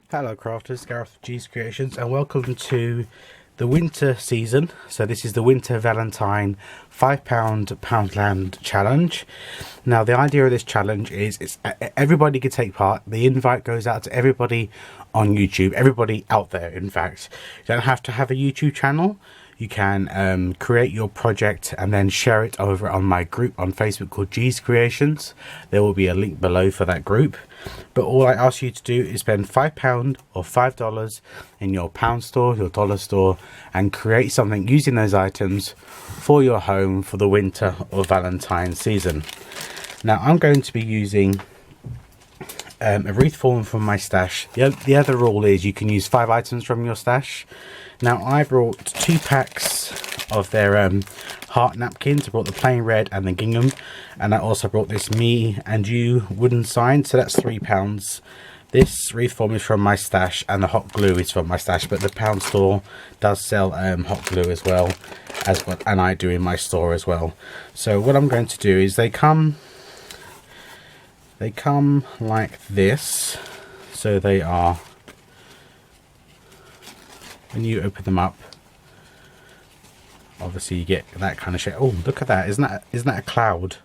Hello crafters, Gareth G's Creations, and welcome to the winter season. So this is the winter Valentine £5 Poundland challenge. Now the idea of this challenge is everybody can take part. The invite goes out to everybody on YouTube, everybody out there in fact. You don't have to have a YouTube channel. You can create your project and then share it over on my group on Facebook called G's Creations. There will be a link below for that group. But all I ask you to do is spend £5 or $5 in your pound store, your dollar store, and create something using those items for your home for the winter or Valentine season. Now I'm going to be using a wreath form from my stash. The other rule is you can use 5 items from your stash. Now I brought 2 packs of their heart napkins. I brought the plain red and the gingham, and I also brought this me and you wooden sign, so that's £3. This wreath form is from my stash and the hot glue is from my stash, but the pound store does sell hot glue as well, and I do in my store as well. So what I'm going to do is they come like this. So they are, when you open them up, obviously you get that kind of shape. Oh, look at that! Isn't that a cloud?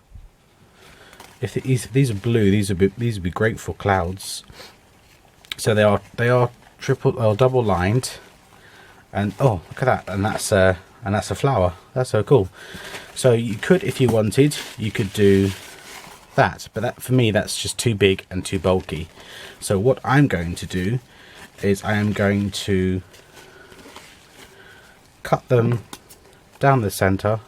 If these are blue, these would be great for clouds. So they are triple or double lined, and oh, look at that! And that's a flower. That's so cool. So you could, if you wanted, you could do that, but that, for me, that's just too big and too bulky. So what I'm going to do is I am going to cut them down the center,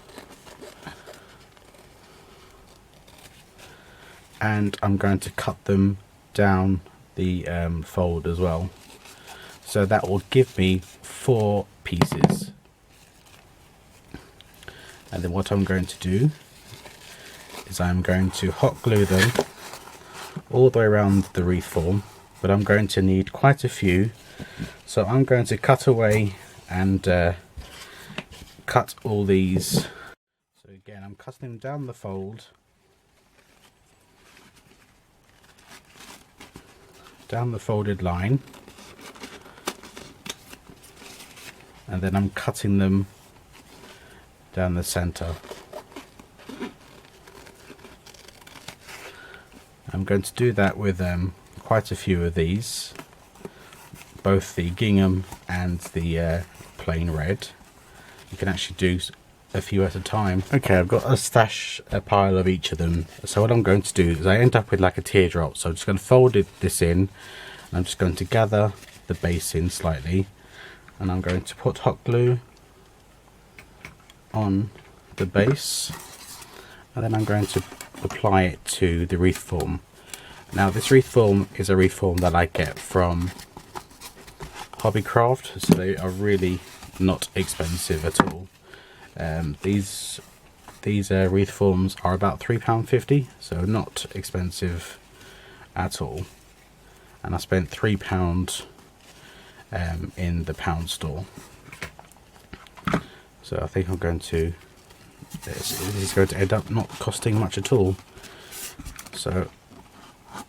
and I'm going to cut them down the fold as well. So that will give me 4 pieces. And then what I'm going to do is I'm going to hot glue them all the way around the wreath form, but I'm going to need quite a few. So I'm going to cut away and cut all these. So again, I'm cutting them down the fold, down the folded line, and then I'm cutting them down the center. I'm going to do that with quite a few of these, both the gingham and the plain red. You can actually do a few at a time. Okay, I've got a pile of each of them. So what I'm going to do is I end up with like a teardrop. So I'm just going to fold this in, and I'm just going to gather the base in slightly, and I'm going to put hot glue on the base, and then I'm going to apply it to the wreath form. Now this wreath form is a wreath form that I get from Hobbycraft, so they are really not expensive at all. These wreath forms are about £3.50, so not expensive at all. And I spent £3 in the pound store. So I think I'm going to, this is going to end up not costing much at all. So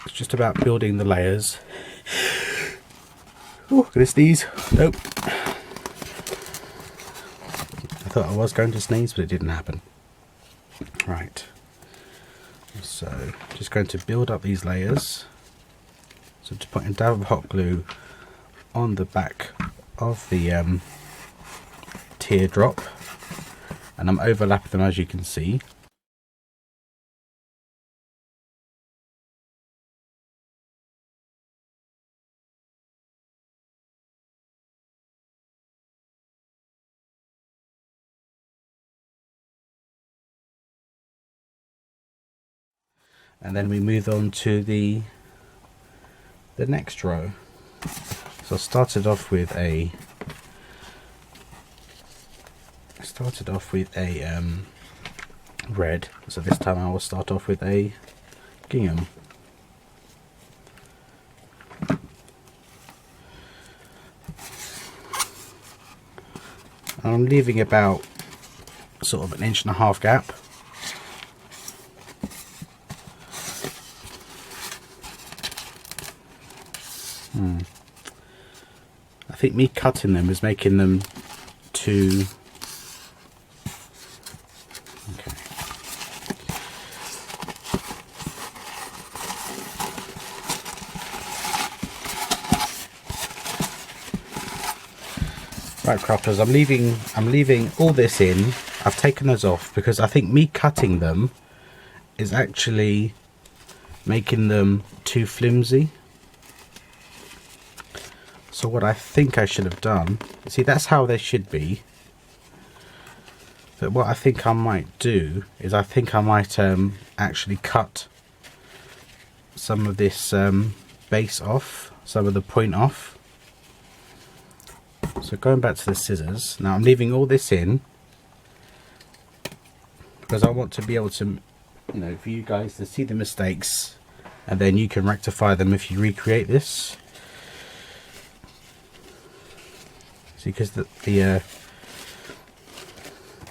it's just about building the layers. Oh, gonna sneeze. Nope. I thought I was going to sneeze, but it didn't happen. Right. So just going to build up these layers. So just putting a dab of hot glue on the back of the teardrop, and I'm overlapping them, as you can see. And then we move on to the next row. So I started off with a red, so this time I will start off with a gingham. I'm leaving about sort of 1.5 inch gap. I think me cutting them is making them too... Okay. Right, crafters, I'm leaving all this in. I've taken those off because I think me cutting them is actually making them too flimsy. So what I think I should have done, see, that's how they should be. But what I think I might do is I think I might actually cut some of this base off, some of the point off. So going back to the scissors, now I'm leaving all this in because I want to be able to, you know, for you guys to see the mistakes and then you can rectify them if you recreate this. See, because the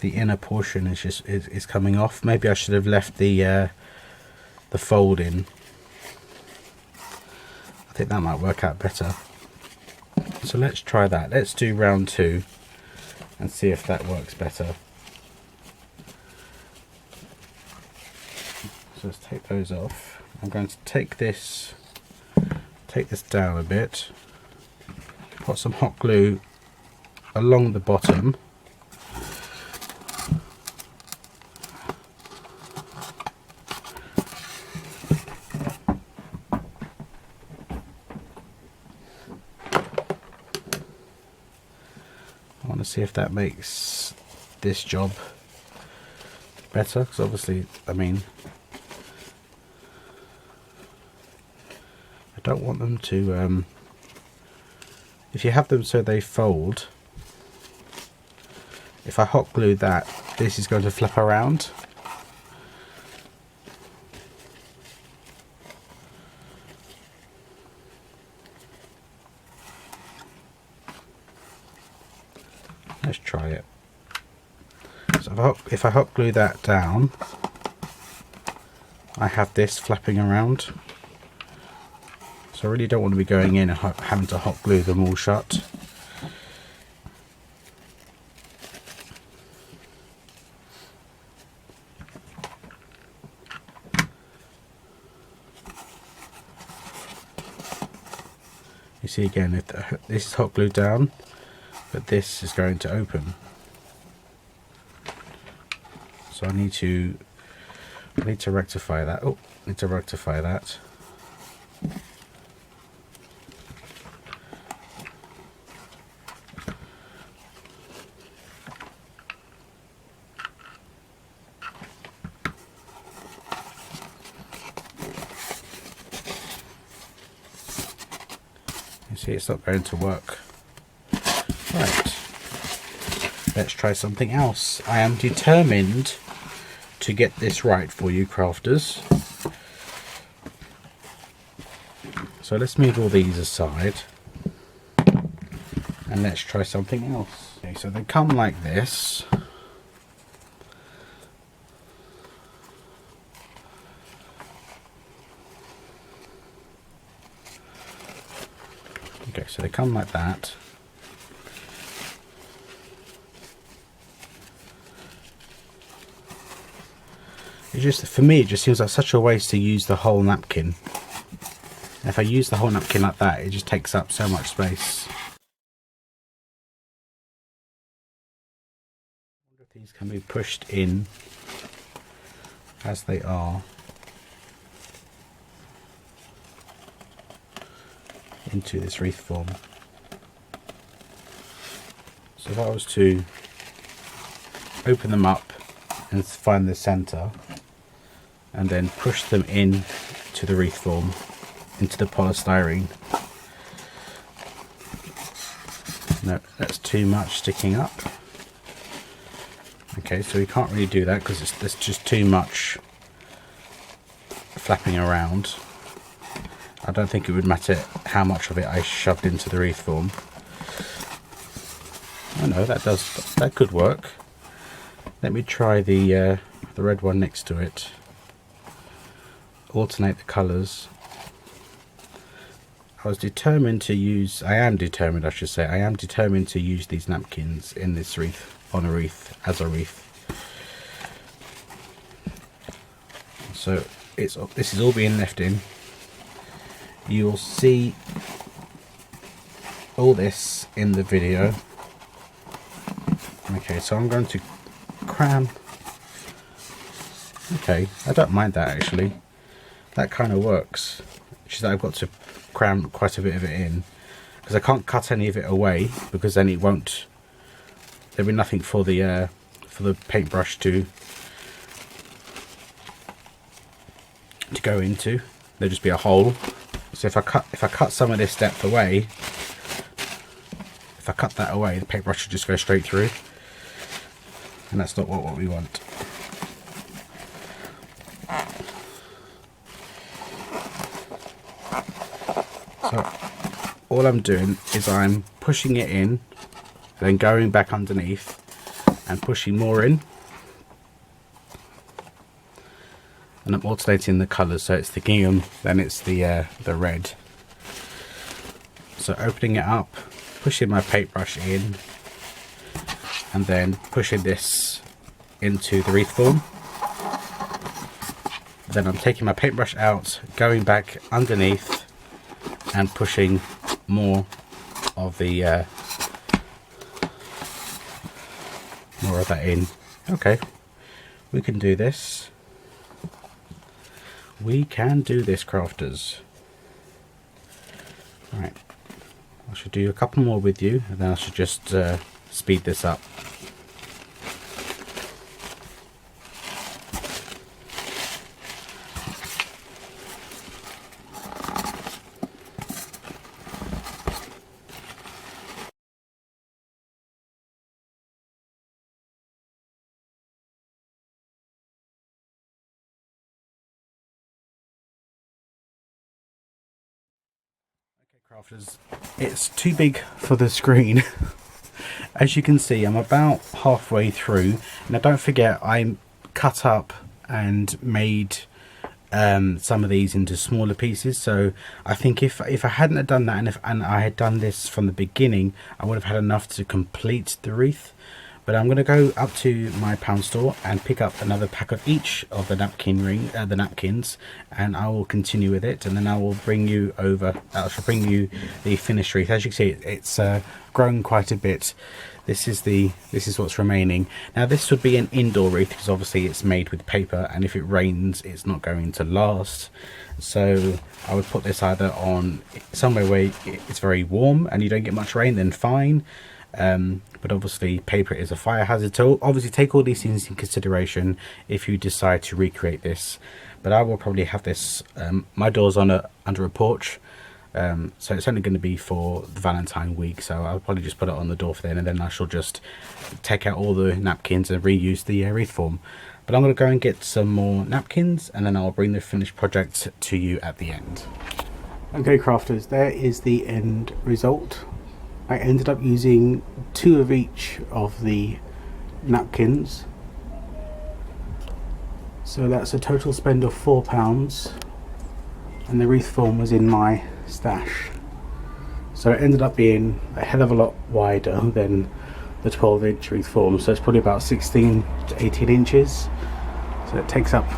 inner portion is just is coming off. Maybe I should have left the fold in. I think that might work out better. So let's try that. Let's do round 2 and see if that works better. So let's take those off. I'm going to take this down a bit, put some hot glue along the bottom. I want to see if that makes this job better, because obviously, I mean, I don't want them to, if you have them so they fold, if I hot glue that, this is going to flap around. Let's try it. So if I hot glue that down, I have this flapping around. So I really don't want to be going in and having to hot glue them all shut. You see again, if this is hot glued down, but this is going to open. So I need to rectify that. Oh, I need to rectify that. You see, it's not going to work. Right, let's try something else. I am determined to get this right for you, crafters. So let's move all these aside and let's try something else. Okay, so they come like this. Okay, so they come like that. It just, for me, it just seems like such a waste to use the whole napkin. If I use the whole napkin like that, it just takes up so much space. I wonder if these can be pushed in as they are into this wreath form. So if I was to open them up and find the center and then push them in to the wreath form, into the polystyrene. No, that's too much sticking up. Okay, so we can't really do that because there's just too much flapping around. I don't think it would matter how much of it I shoved into the wreath form. Oh no, that could work. Let me try the red one next to it. Alternate the colours. I was determined to use, I am determined I should say, I am determined to use these napkins in this wreath, on a wreath, as a wreath. So this is all being left in. You'll see all this in the video. Okay, so I'm going to cram. Okay, I don't mind that actually. That kind of works. It's just that I've got to cram quite a bit of it in because I can't cut any of it away, because then it won't. There'll be nothing for the paintbrush to go into. There'll just be a hole. So if I cut some of this depth away, if I cut that away, the paintbrush should just go straight through, and that's not what we want. So all I'm doing is I'm pushing it in, then going back underneath and pushing more in, and I'm alternating the colours, so it's the gingham, then it's the red. So opening it up, pushing my paintbrush in, and then pushing this into the wreath form. Then I'm taking my paintbrush out, going back underneath and pushing more of that in. Okay, we can do this. We can do this, crafters. Right, I should do a couple more with you, and then I should just speed this up. Crafters, it's too big for the screen. As you can see, I'm about halfway through. Now don't forget, I cut up and made some of these into smaller pieces, so I think if I hadn't have done that, and I had done this from the beginning, I would have had enough to complete the wreath. But I'm going to go up to my pound store and pick up another pack of each of the napkins, and I will continue with it, and then I will bring you over. I shall bring you the finished wreath. As you can see, it's grown quite a bit. This is what's remaining. Now this would be an indoor wreath because obviously it's made with paper, and if it rains, it's not going to last. So I would put this either on somewhere where it's very warm and you don't get much rain, then fine. But obviously paper is a fire hazard, so obviously take all these things in consideration if you decide to recreate this. But I will probably have this, my door's under a porch, so it's only going to be for the Valentine week, so I'll probably just put it on the door for then, and then I shall just take out all the napkins and reuse the wreath form. But I'm going to go and get some more napkins, and then I'll bring the finished project to you at the end. Okay crafters, there is the end result. I ended up using 2 of each of the napkins, so that's a total spend of £4, and the wreath form was in my stash, so it ended up being a hell of a lot wider than the 12-inch wreath form, so it's probably about 16 to 18 inches, so it takes up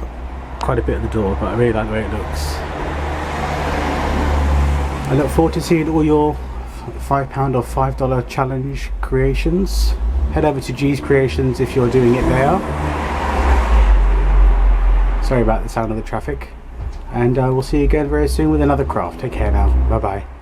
quite a bit of the door, but I really like the way it looks. I look forward to seeing all your £5 or $5 challenge creations. Head over to G's Creations if you're doing it there. Sorry about the sound of the traffic, and we'll see you again very soon with another craft. Take care now. Bye bye.